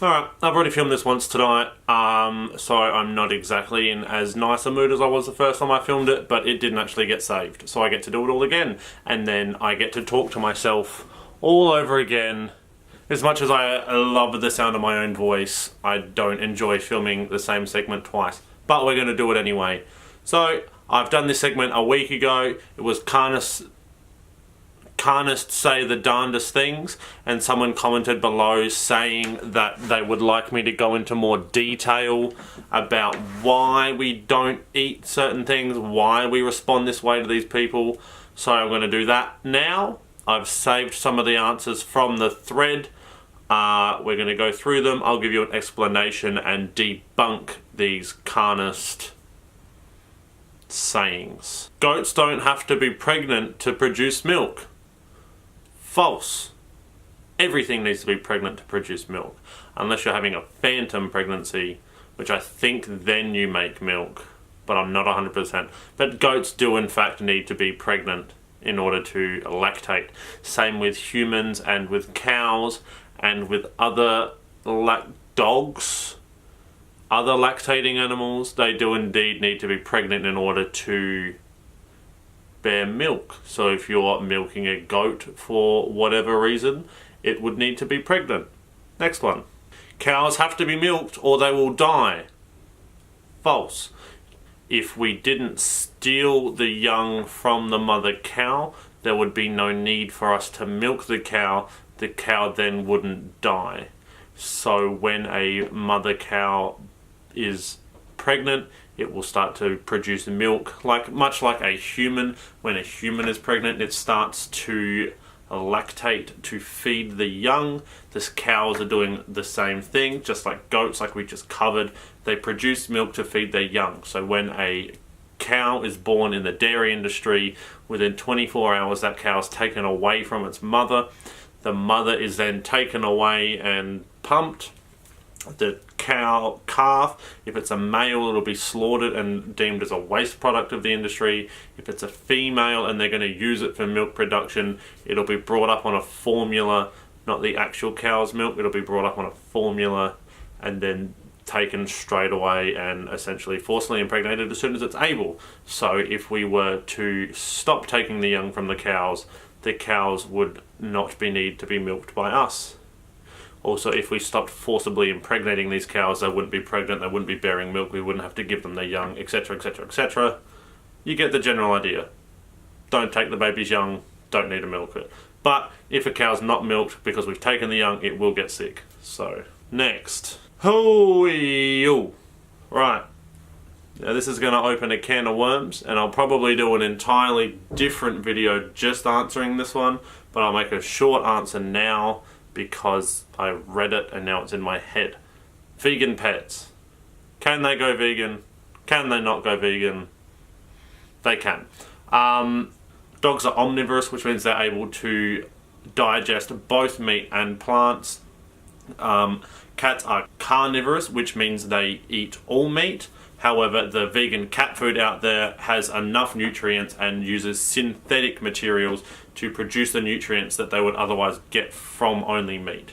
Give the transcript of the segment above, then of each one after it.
Alright, I've already filmed this once tonight, so I'm not exactly in as nice a mood as I was the first time I filmed it, but it didn't actually get saved. So I get to do it all again, and then I get to talk to myself all over again. As much as I love the sound of my own voice, I don't enjoy filming the same segment twice. But we're going to do it anyway. So, I've done this segment a week ago. It was CARNISTS say the darndest things, and someone commented below saying that they would like me to go into more detail about why we don't eat certain things, why we respond this way to these people. So I'm going to do that now. I've saved some of the answers from the thread. We're going to go through them. I'll give you an explanation and debunk these CARNIST sayings. Goats don't have to be pregnant to produce milk. False. Everything needs to be pregnant to produce milk. Unless you're having a phantom pregnancy, which I think then you make milk, but I'm not 100%. But goats do in fact need to be pregnant in order to lactate. Same with humans and with cows and with other dogs, other lactating animals. They do indeed need to be pregnant in order to bear milk. So if you're milking a goat for whatever reason, it would need to be pregnant. Next one. Cows have to be milked or they will die. False. If we didn't steal the young from the mother cow, there would be no need for us to milk the cow. The cow then wouldn't die. So when a mother cow is pregnant, it will start to produce milk, much like a human. When a human is pregnant, it starts to lactate to feed the young. The cows are doing the same thing, just like goats, like we just covered. They produce milk to feed their young. So when a cow is born in the dairy industry, within 24 hours that cow is taken away from its mother. The mother is then taken away and pumped. The calf, if it's a male, it'll be slaughtered and deemed as a waste product of the industry. If it's a female and they're going to use it for milk production, it'll be brought up on a formula, not the actual cow's milk. It'll be brought up on a formula and then taken straight away and essentially forcibly impregnated as soon as it's able. So if we were to stop taking the young from the cows would not need to be milked by us. Also, if we stopped forcibly impregnating these cows, they wouldn't be pregnant, they wouldn't be bearing milk, we wouldn't have to give them their young, etc, etc, etc. You get the general idea. Don't take the baby's young, don't need to milk it. But if a cow's not milked because we've taken the young, it will get sick. So, next. Hoo-wee-oo. Right. Now this is going to open a can of worms, and I'll probably do an entirely different video just answering this one, but I'll make a short answer now, because I read it and now it's in my head. Vegan pets. Can they go vegan? Can they not go vegan? They can. Dogs are omnivorous, which means they're able to digest both meat and plants. Cats are carnivorous, which means they eat all meat. However, the vegan cat food out there has enough nutrients and uses synthetic materials to produce the nutrients that they would otherwise get from only meat.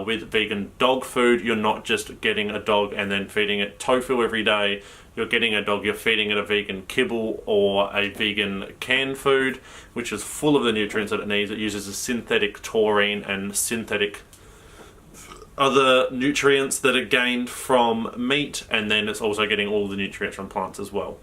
With vegan dog food, you're not just getting a dog and then feeding it tofu every day. You're getting a dog, you're feeding it a vegan kibble or a vegan canned food, which is full of the nutrients that it needs. It uses a synthetic taurine and synthetic other nutrients that are gained from meat, and then it's also getting all the nutrients from plants as well.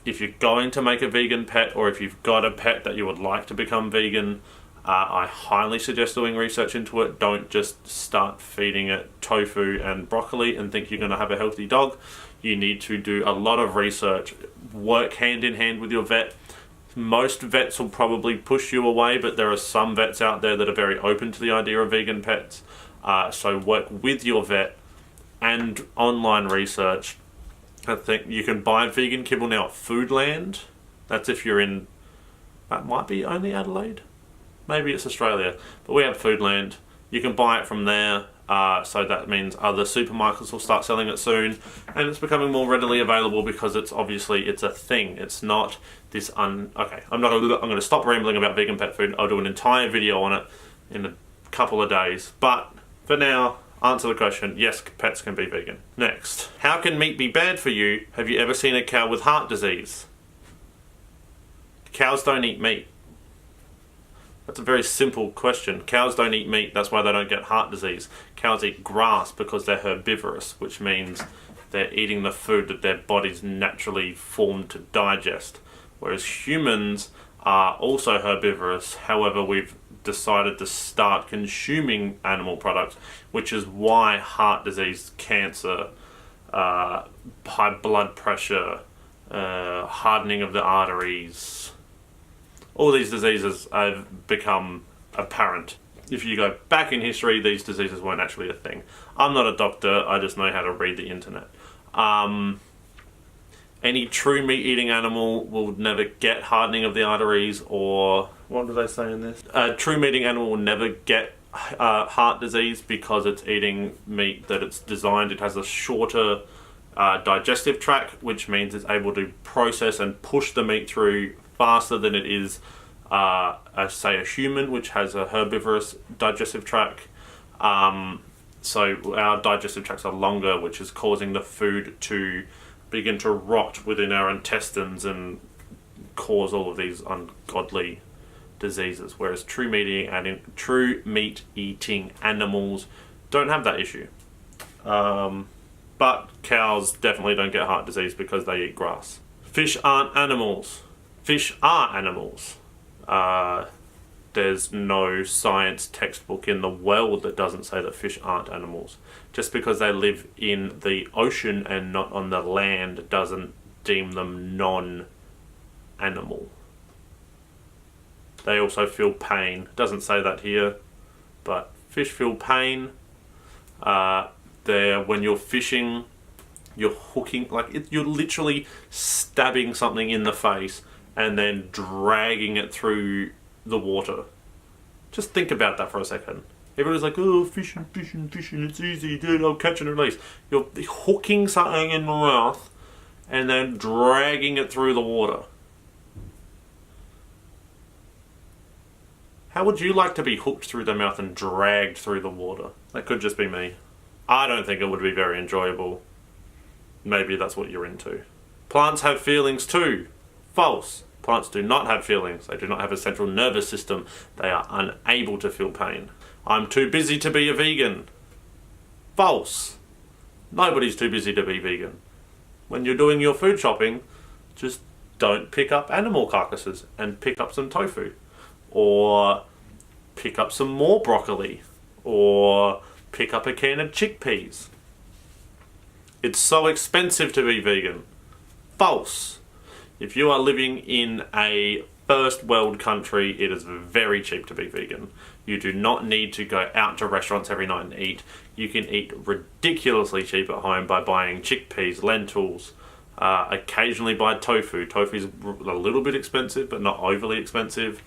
If you're going to make a vegan pet, or if you've got a pet that you would like to become vegan, I highly suggest doing research into it. Don't just start feeding it tofu and broccoli and think you're going to have a healthy dog. You need to do a lot of research, work hand in hand with your vet. Most vets will probably push you away, but there are some vets out there that are very open to the idea of vegan pets. So work with your vet and online research. I think you can buy vegan kibble now at Foodland. That's if you're in, that might be only Adelaide. Maybe it's Australia, but we have Foodland. You can buy it from there. So that means other supermarkets will start selling it soon, and it's becoming more readily available because it's a thing. It's not this okay. I'm going to stop rambling about vegan pet food. I'll do an entire video on it in a couple of days. But for now, Answer the question, yes, pets can be vegan. Next, how can meat be bad for you? Have you ever seen a cow with heart disease? Cows don't eat meat. That's a very simple question. Cows don't eat meat, that's why they don't get heart disease. Cows eat grass because they're herbivorous, which means they're eating the food that their body's naturally formed to digest. Whereas humans are also herbivorous, however we've decided to start consuming animal products, which is why heart disease, cancer, high blood pressure, hardening of the arteries, all these diseases have become apparent. If you go back in history, these diseases weren't actually a thing. I'm not a doctor, I just know how to read the internet. Any true meat-eating animal will never get hardening of the arteries, or what do they say in this? A true meat-eating animal will never get heart disease because it's eating meat that it's designed. It has a shorter digestive tract, which means it's able to process and push the meat through faster than it is, say, a human, which has a herbivorous digestive tract. So our digestive tracts are longer, which is causing the food to begin to rot within our intestines and cause all of these ungodly diseases. Whereas true meat eating animals don't have that issue. But cows definitely don't get heart disease because they eat grass. Fish aren't animals. Fish are animals. There's no science textbook in the world that doesn't say that fish aren't animals. Just because they live in the ocean and not on the land doesn't deem them non-animal. They also feel pain. Doesn't say that here, but fish feel pain. When you're fishing, you're hooking, you're literally stabbing something in the face and then dragging it through the water. Just think about that for a second. Everybody's like, oh, fishing, it's easy, dude, I'll catch and release. You're hooking something in the mouth and then dragging it through the water. How would you like to be hooked through the mouth and dragged through the water? That could just be me. I don't think it would be very enjoyable. Maybe that's what you're into. Plants have feelings too. False. Plants do not have feelings. They do not have a central nervous system. They are unable to feel pain. I'm too busy to be a vegan. False. Nobody's too busy to be vegan. When you're doing your food shopping, just don't pick up animal carcasses and pick up some tofu. Or pick up some more broccoli. Or pick up a can of chickpeas. It's so expensive to be vegan. False. If you are living in a first world country, it is very cheap to be vegan. You do not need to go out to restaurants every night and eat. You can eat ridiculously cheap at home by buying chickpeas, lentils, occasionally buy tofu. Tofu is a little bit expensive, but not overly expensive.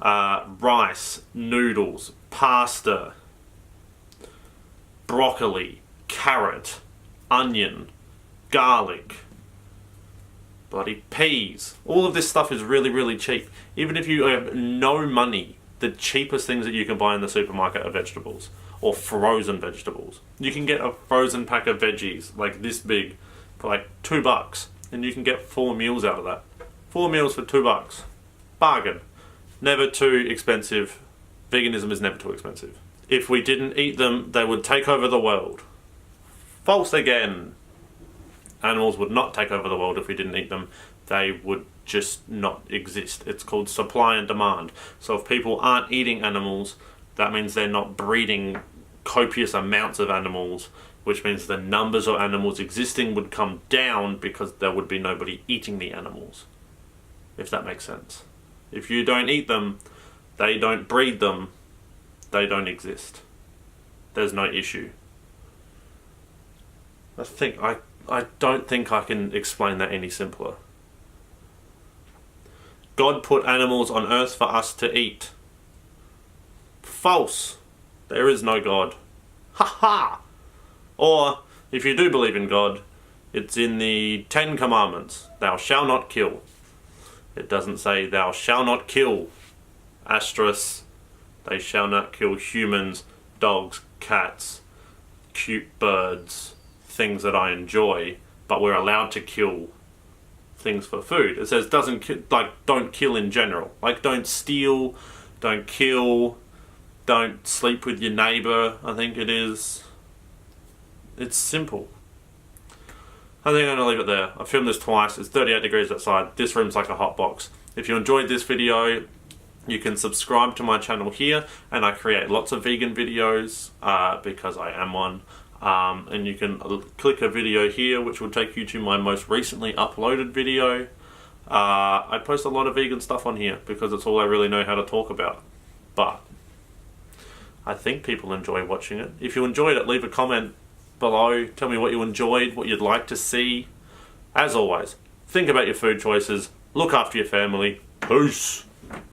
Rice, noodles, pasta, broccoli, carrot, onion, garlic, bloody peas. All of this stuff is really, really cheap. Even if you have no money, the cheapest things that you can buy in the supermarket are vegetables or frozen vegetables. You can get a frozen pack of veggies like this big for like $2 and you can get 4 meals out of that. 4 meals for $2. Bargain. Never too expensive. Veganism is never too expensive. If we didn't eat them, they would take over the world. False again. Animals would not take over the world if we didn't eat them. They would just not exist. It's called supply and demand. So if people aren't eating animals, that means they're not breeding copious amounts of animals, which means the numbers of animals existing would come down because there would be nobody eating the animals. If that makes sense. If you don't eat them, they don't breed them, they don't exist. There's no issue. I don't think I can explain that any simpler. God put animals on earth for us to eat. False. There is no God. Ha ha! Or, if you do believe in God, it's in the 10 Commandments. Thou shalt not kill. It doesn't say thou shalt not kill. Asterisk. They shall not kill humans, dogs, cats, cute birds, things that I enjoy, but we're allowed to kill things for food. It says don't kill in general. Like, don't steal, don't kill, don't sleep with your neighbour, I think it is. It's simple. I think I'm going to leave it there. I filmed this twice. It's 38 degrees outside. This room's like a hot box. If you enjoyed this video, you can subscribe to my channel here, and I create lots of vegan videos because I am one. And you can click a video here which will take you to my most recently uploaded video. I post a lot of vegan stuff on here because it's all I really know how to talk about. But I think people enjoy watching it. If you enjoyed it, leave a comment below. Tell me what you enjoyed, what you'd like to see. As always, think about your food choices, look after your family. Peace!